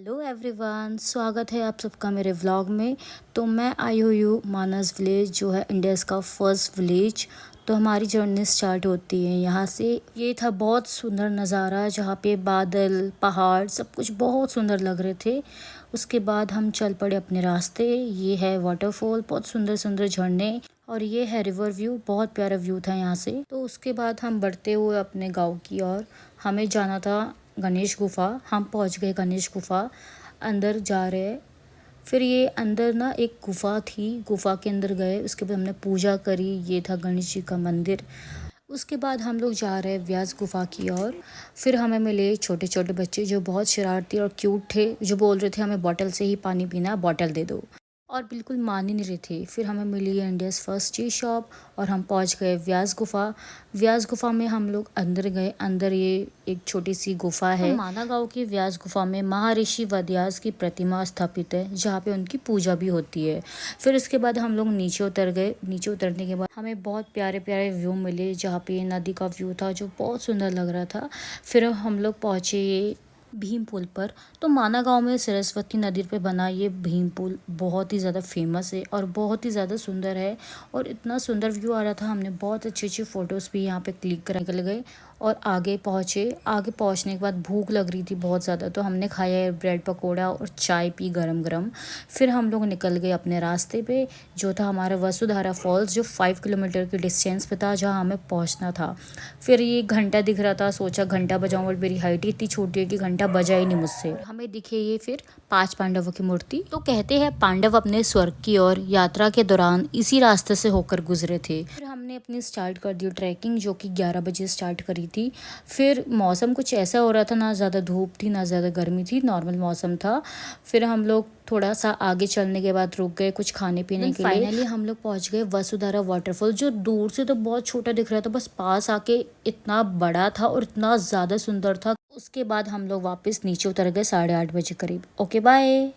Hello everyone, स्वागत है आप सबका मेरे व्लॉग में। तो मैं आई हुई हूँ मानस विलेज, जो है इंडिया का फर्स्ट विलेज। तो हमारी जर्नी स्टार्ट होती है यहाँ से। ये था बहुत सुंदर नज़ारा, जहाँ पे बादल पहाड़ सब कुछ बहुत सुंदर लग रहे थे। उसके बाद हम चल पड़े अपने रास्ते। ये है वाटरफॉल, बहुत सुंदर सुंदर झरने, और ये है रिवर व्यू। बहुत प्यारा व्यू था यहाँ से। तो उसके बाद हम बढ़ते हुए अपने गाँव की ओर। हमें जाना था गणेश गुफा। हम पहुंच गए गणेश गुफा, अंदर जा रहे। फिर ये अंदर ना एक गुफा थी, गुफा के अंदर गए। उसके बाद हमने पूजा करी। ये था गणेश जी का मंदिर। उसके बाद हम लोग जा रहे व्यास गुफा की ओर। फिर हमें मिले छोटे छोटे बच्चे जो बहुत शरारती और क्यूट थे, जो बोल रहे थे हमें बॉटल से ही पानी पीना, बॉटल दे दो, और बिल्कुल मान ही नहीं रहे थे। फिर हमें मिली है इंडियाज़ फर्स्ट टी शॉप, और हम पहुंच गए व्यास गुफा। व्यास गुफा में हम लोग अंदर गए। अंदर ये एक छोटी सी गुफा है। तो माना गांव की व्यास गुफा में महर्षि वेदव्यास की प्रतिमा स्थापित है, जहाँ पे उनकी पूजा भी होती है। फिर उसके बाद हम लोग नीचे उतर गए। नीचे उतरने के बाद हमें बहुत प्यारे प्यारे व्यू मिले, जहाँ पे नदी का व्यू था जो बहुत सुंदर लग रहा था। फिर हम लोग पहुँचे ये भीम पुल पर। तो माना गांव में सरस्वती नदी पे बना ये भीम पुल बहुत ही ज़्यादा फेमस है और बहुत ही ज़्यादा सुंदर है, और इतना सुंदर व्यू आ रहा था। हमने बहुत अच्छी अच्छी फ़ोटोज़ भी यहाँ पे क्लिक कर निकल गए और आगे पहुँचे। आगे पहुँचने के बाद भूख लग रही थी बहुत ज़्यादा, तो हमने खाया ब्रेड पकौड़ा और चाय पी गरम गरम। फिर हम लोग निकल गए अपने रास्ते पे, जो था हमारा वसुधारा फॉल्स, जो 5 किलोमीटर की डिस्टेंस पे था, जहाँ हमें पहुँचना था। फिर ये घंटा दिख रहा था, सोचा घंटा बजाऊं, बट मेरी हाइट ही इतनी छोटी है कि घंटा बजा ही नहीं मुझसे। हमें दिखे ये फिर 5 पांडवों की मूर्ति। तो कहते हैं पांडव अपने स्वर्ग की ओर यात्रा के दौरान इसी रास्ते से होकर गुजरे थे। फिर हमने अपनी स्टार्ट कर दी ट्रैकिंग, जो कि 11 बजे स्टार्ट करी थी। फिर मौसम कुछ ऐसा हो रहा था, ना ज़्यादा धूप थी ना ज़्यादा गर्मी थी, नॉर्मल मौसम था। फिर हम लोग थोड़ा सा आगे चलने के बाद रुक गए कुछ खाने पीने के लिए। फाइनली हम लोग पहुंच गए वसुधारा वाटरफॉल, जो दूर से तो बहुत छोटा दिख रहा था, बस पास आके इतना बड़ा था और इतना ज़्यादा सुंदर था। उसके बाद हम लोग वापस नीचे उतर गए 8:30 बजे करीब। Okay bye.